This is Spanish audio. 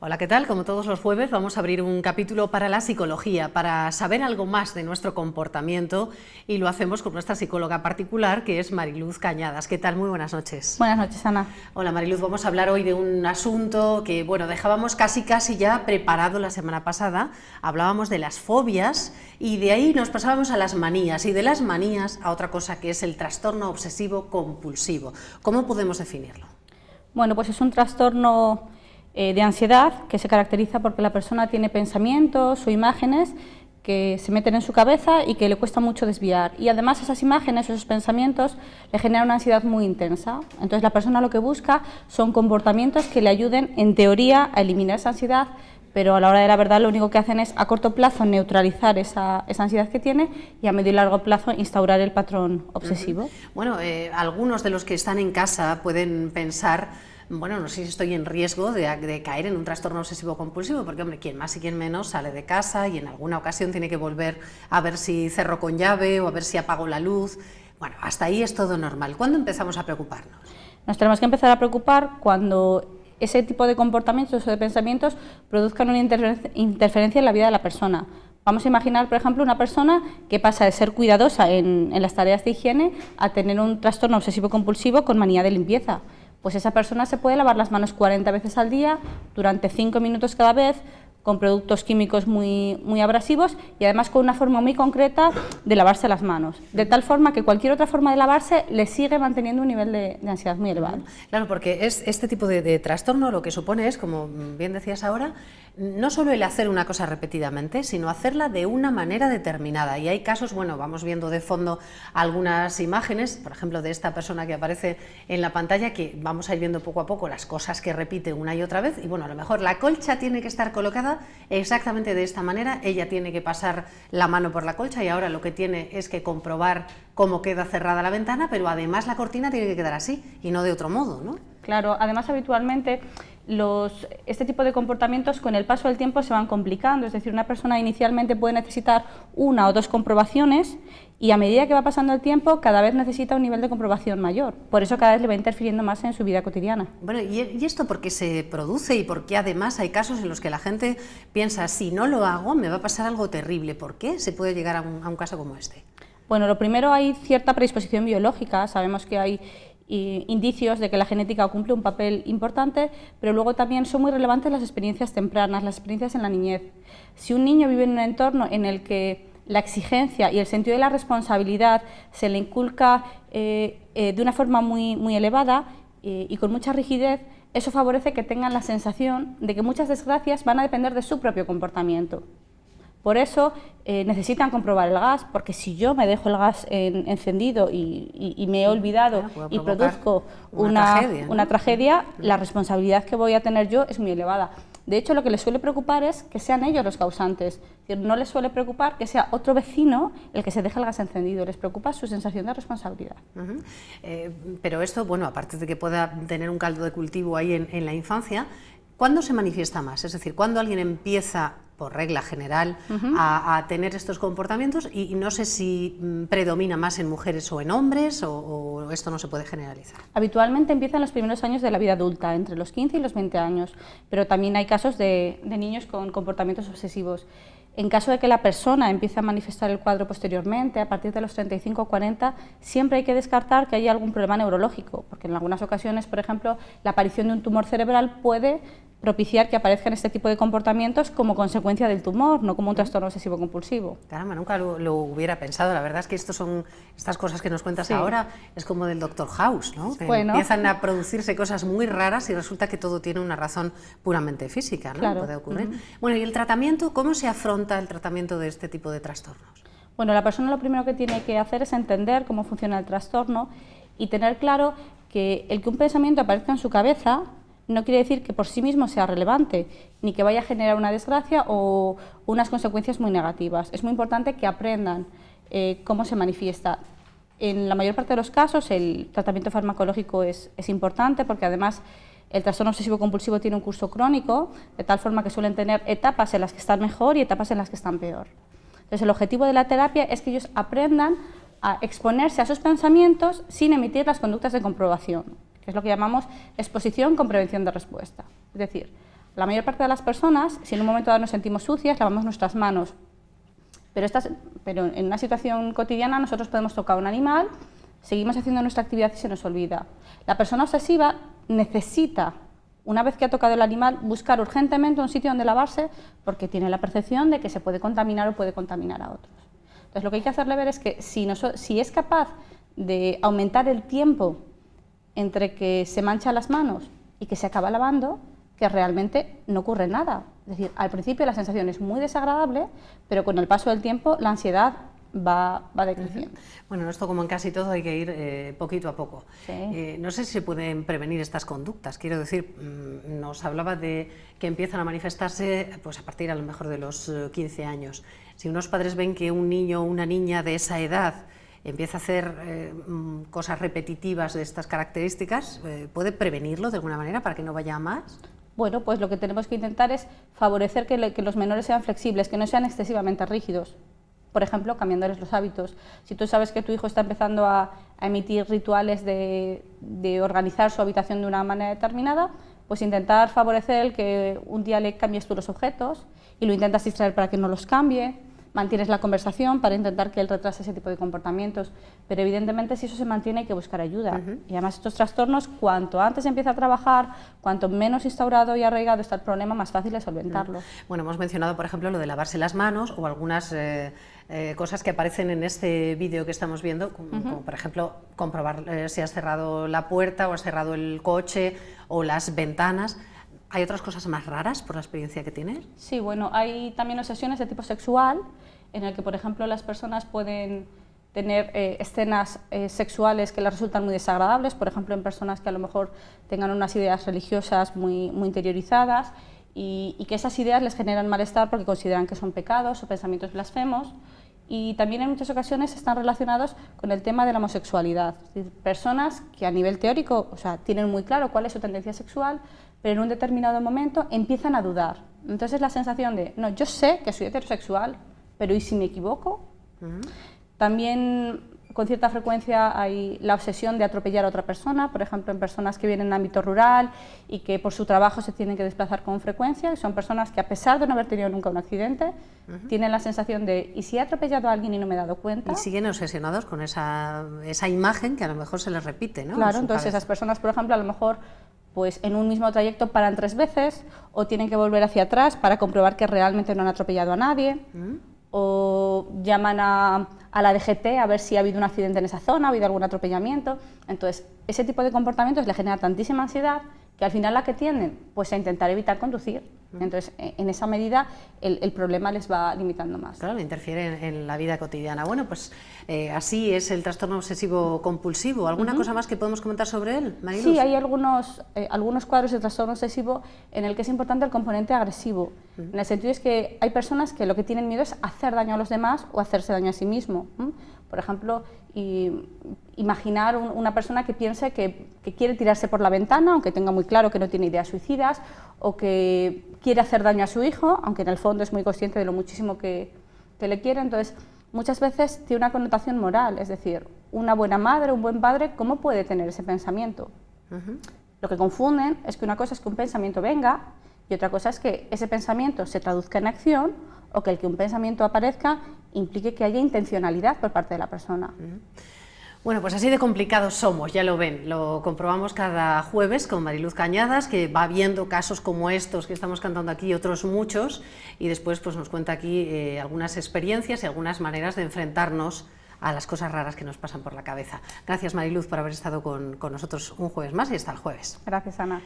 Hola, ¿qué tal? Como todos los jueves vamos a abrir un capítulo para la psicología, para saber algo más de nuestro comportamiento, y lo hacemos con nuestra psicóloga particular, que es Mariluz Cañadas. ¿Qué tal? Muy buenas noches. Buenas noches, Ana. Hola, Mariluz, vamos a hablar hoy de un asunto que, bueno, dejábamos casi ya preparado la semana pasada. Hablábamos de las fobias y de ahí nos pasábamos a las manías, y de las manías a otra cosa que es el trastorno obsesivo compulsivo. ¿Cómo podemos definirlo? Bueno, pues es un trastorno de ansiedad que se caracteriza porque la persona tiene pensamientos o imágenes que se meten en su cabeza y que le cuesta mucho desviar. Y además esas imágenes o esos pensamientos le generan una ansiedad muy intensa. Entonces la persona lo que busca son comportamientos que le ayuden, en teoría, a eliminar esa ansiedad, pero a la hora de la verdad lo único que hacen es a corto plazo neutralizar esa ansiedad que tiene y a medio y largo plazo instaurar el patrón obsesivo. Bueno, algunos de los que están en casa pueden pensar: bueno, no sé si estoy en riesgo de caer en un trastorno obsesivo compulsivo, porque, hombre, quien más y quien menos sale de casa y en alguna ocasión tiene que volver a ver si cerró con llave o a ver si apagó la luz. Bueno, hasta ahí es todo normal. ¿Cuándo empezamos a preocuparnos? Nos tenemos que empezar a preocupar cuando ese tipo de comportamientos o de pensamientos produzcan una interferencia en la vida de la persona. Vamos a imaginar, por ejemplo, una persona que pasa de ser cuidadosa en las tareas de higiene a tener un trastorno obsesivo compulsivo con manía de limpieza. Pues esa persona se puede lavar las manos 40 veces al día, durante 5 minutos cada vez, con productos químicos muy abrasivos y además con una forma muy concreta de lavarse las manos, de tal forma que cualquier otra forma de lavarse le sigue manteniendo un nivel de ansiedad muy elevado. Claro, porque este tipo de trastorno lo que supone es, como bien decías ahora, no solo el hacer una cosa repetidamente, sino hacerla de una manera determinada. Y hay casos, bueno, vamos viendo de fondo algunas imágenes, por ejemplo, de esta persona que aparece en la pantalla, que vamos a ir viendo poco a poco las cosas que repite una y otra vez. Y bueno, a lo mejor la colcha tiene que estar colocada exactamente de esta manera, ella tiene que pasar la mano por la colcha y ahora lo que tiene es que comprobar cómo queda cerrada la ventana, pero además la cortina tiene que quedar así y no de otro modo, ¿no? Claro, además habitualmente este tipo de comportamientos con el paso del tiempo se van complicando, es decir, una persona inicialmente puede necesitar 1 o 2 comprobaciones y a medida que va pasando el tiempo cada vez necesita un nivel de comprobación mayor, por eso cada vez le va interfiriendo más en su vida cotidiana. Bueno, ¿y esto por qué se produce y por qué además hay casos en los que la gente piensa: si no lo hago me va a pasar algo terrible? ¿Por qué se puede llegar a un caso como este? Bueno, lo primero, hay cierta predisposición biológica, sabemos que hay indicios de que la genética cumple un papel importante, pero luego también son muy relevantes las experiencias tempranas, las experiencias en la niñez. Si un niño vive en un entorno en el que la exigencia y el sentido de la responsabilidad se le inculca de una forma muy elevada y con mucha rigidez, eso favorece que tengan la sensación de que muchas desgracias van a depender de su propio comportamiento. Por eso necesitan comprobar el gas, porque si yo me dejo el gas encendido y me he olvidado y produzco una tragedia, la responsabilidad que voy a tener yo es muy elevada. De hecho, lo que les suele preocupar es que sean ellos los causantes. Es decir, no les suele preocupar que sea otro vecino el que se deje el gas encendido, les preocupa su sensación de responsabilidad. Pero esto, bueno, aparte de que pueda tener un caldo de cultivo ahí en la infancia, ¿cuándo se manifiesta más? Es decir, ¿cuándo alguien empieza, por regla general, a tener estos comportamientos? Y no sé si predomina más en mujeres o en hombres, o esto no se puede generalizar. Habitualmente empieza en los primeros años de la vida adulta, entre los 15 y los 20 años, pero también hay casos de niños con comportamientos obsesivos. En caso de que la persona empiece a manifestar el cuadro posteriormente, a partir de los 35 o 40, siempre hay que descartar que haya algún problema neurológico, porque en algunas ocasiones, por ejemplo, la aparición de un tumor cerebral puede propiciar que aparezcan este tipo de comportamientos como consecuencia del tumor, no como un trastorno obsesivo compulsivo. Caramba, nunca lo hubiera pensado. La verdad es que estas cosas que nos cuentas ahora es como del Dr. House, ¿no? Que empiezan a producirse cosas muy raras y resulta que todo tiene una razón puramente física, ¿no? Claro. Puede ocurrir. Bueno, ¿y el tratamiento? ¿Cómo se afronta el tratamiento de este tipo de trastornos? Bueno, la persona lo primero que tiene que hacer es entender cómo funciona el trastorno y tener claro que el que un pensamiento aparezca en su cabeza no quiere decir que por sí mismo sea relevante, ni que vaya a generar una desgracia o unas consecuencias muy negativas. Es muy importante que aprendan cómo se manifiesta. En la mayor parte de los casos el tratamiento farmacológico es importante, porque además el trastorno obsesivo compulsivo tiene un curso crónico, de tal forma que suelen tener etapas en las que están mejor y etapas en las que están peor. Entonces el objetivo de la terapia es que ellos aprendan a exponerse a sus pensamientos sin emitir las conductas de comprobación, que es lo que llamamos exposición con prevención de respuesta. Es decir, La mayor parte de las personas, si en un momento dado nos sentimos sucias, lavamos nuestras manos. Pero en una situación cotidiana nosotros podemos tocar a un animal, seguimos haciendo nuestra actividad y se nos olvida. La persona obsesiva necesita, una vez que ha tocado el animal, buscar urgentemente un sitio donde lavarse porque tiene la percepción de que se puede contaminar o puede contaminar a otros. Entonces lo que hay que hacerle ver es que si es capaz de aumentar el tiempo entre que se mancha las manos y que se acaba lavando, que realmente no ocurre nada. Es decir, al principio la sensación es muy desagradable, pero con el paso del tiempo la ansiedad va decreciendo. Bueno, esto como en casi todo hay que ir poquito a poco. Sí. No sé si se pueden prevenir estas conductas. Quiero decir, nos hablaba de que empiezan a manifestarse pues, a partir a lo mejor de los 15 años. Si unos padres ven que un niño o una niña de esa edad empieza a hacer cosas repetitivas de estas características, ¿puede prevenirlo de alguna manera para que no vaya a más? Bueno, pues lo que tenemos que intentar es favorecer que los menores sean flexibles, que no sean excesivamente rígidos. Por ejemplo, cambiándoles los hábitos. Si tú sabes que tu hijo está empezando a emitir rituales de organizar su habitación de una manera determinada, pues intentar favorecer el que un día le cambies tú los objetos y lo intentas distraer para que no los cambie. Mantienes la conversación para intentar que él retrase ese tipo de comportamientos, pero evidentemente si eso se mantiene hay que buscar ayuda. Y además estos trastornos, cuanto antes empieza a trabajar, cuanto menos instaurado y arraigado está el problema, más fácil es solventarlo. Bueno, hemos mencionado por ejemplo lo de lavarse las manos o algunas cosas que aparecen en este vídeo que estamos viendo, como por ejemplo comprobar si has cerrado la puerta o has cerrado el coche o las ventanas. ¿Hay otras cosas más raras por la experiencia que tienes? Sí, bueno, hay también obsesiones de tipo sexual, en el que, por ejemplo, las personas pueden tener escenas sexuales que les resultan muy desagradables, por ejemplo, en personas que a lo mejor tengan unas ideas religiosas muy interiorizadas y que esas ideas les generan malestar porque consideran que son pecados o pensamientos blasfemos. Y también en muchas ocasiones están relacionados con el tema de la homosexualidad. Es decir, personas que a nivel teórico, o sea, tienen muy claro cuál es su tendencia sexual, pero en un determinado momento empiezan a dudar. Entonces la sensación de, no, yo sé que soy heterosexual, pero ¿y si me equivoco? También con cierta frecuencia hay la obsesión de atropellar a otra persona, por ejemplo, en personas que vienen en ámbito rural y que por su trabajo se tienen que desplazar con frecuencia, y son personas que a pesar de no haber tenido nunca un accidente, tienen la sensación de, ¿y si he atropellado a alguien y no me he dado cuenta? Y siguen obsesionados con esa imagen que a lo mejor se les repite, ¿no? Claro, entonces esas personas, por ejemplo, a lo mejor pues en un mismo trayecto paran 3 veces o tienen que volver hacia atrás para comprobar que realmente no han atropellado a nadie, o llaman a la DGT a ver si ha habido un accidente en esa zona, ha habido algún atropellamiento. Entonces, ese tipo de comportamientos le genera tantísima ansiedad que al final la que tienden pues a intentar evitar conducir. Entonces, en esa medida el problema les va limitando más. Claro, interfiere en la vida cotidiana. Bueno, pues así es el trastorno obsesivo compulsivo. ¿Alguna cosa más que podemos comentar sobre él, Mariluz? Sí, hay algunos cuadros de trastorno obsesivo en el que es importante el componente agresivo. En el sentido es que hay personas que lo que tienen miedo es hacer daño a los demás o hacerse daño a sí mismo. Por ejemplo, imaginar una persona que piense que quiere tirarse por la ventana, aunque tenga muy claro que no tiene ideas suicidas, o que quiere hacer daño a su hijo, aunque en el fondo es muy consciente de lo muchísimo que le quiere. Entonces, muchas veces tiene una connotación moral, es decir, una buena madre, un buen padre, ¿cómo puede tener ese pensamiento? Lo que confunden es que una cosa es que un pensamiento venga y otra cosa es que ese pensamiento se traduzca en acción o que el que un pensamiento aparezca implique que haya intencionalidad por parte de la persona. Bueno, pues así de complicados somos, ya lo ven, lo comprobamos cada jueves con Mariluz Cañadas, que va viendo casos como estos que estamos contando aquí y otros muchos, y después pues nos cuenta aquí algunas experiencias y algunas maneras de enfrentarnos a las cosas raras que nos pasan por la cabeza. Gracias, Mariluz, por haber estado con nosotros un jueves más y hasta el jueves. Gracias, Ana.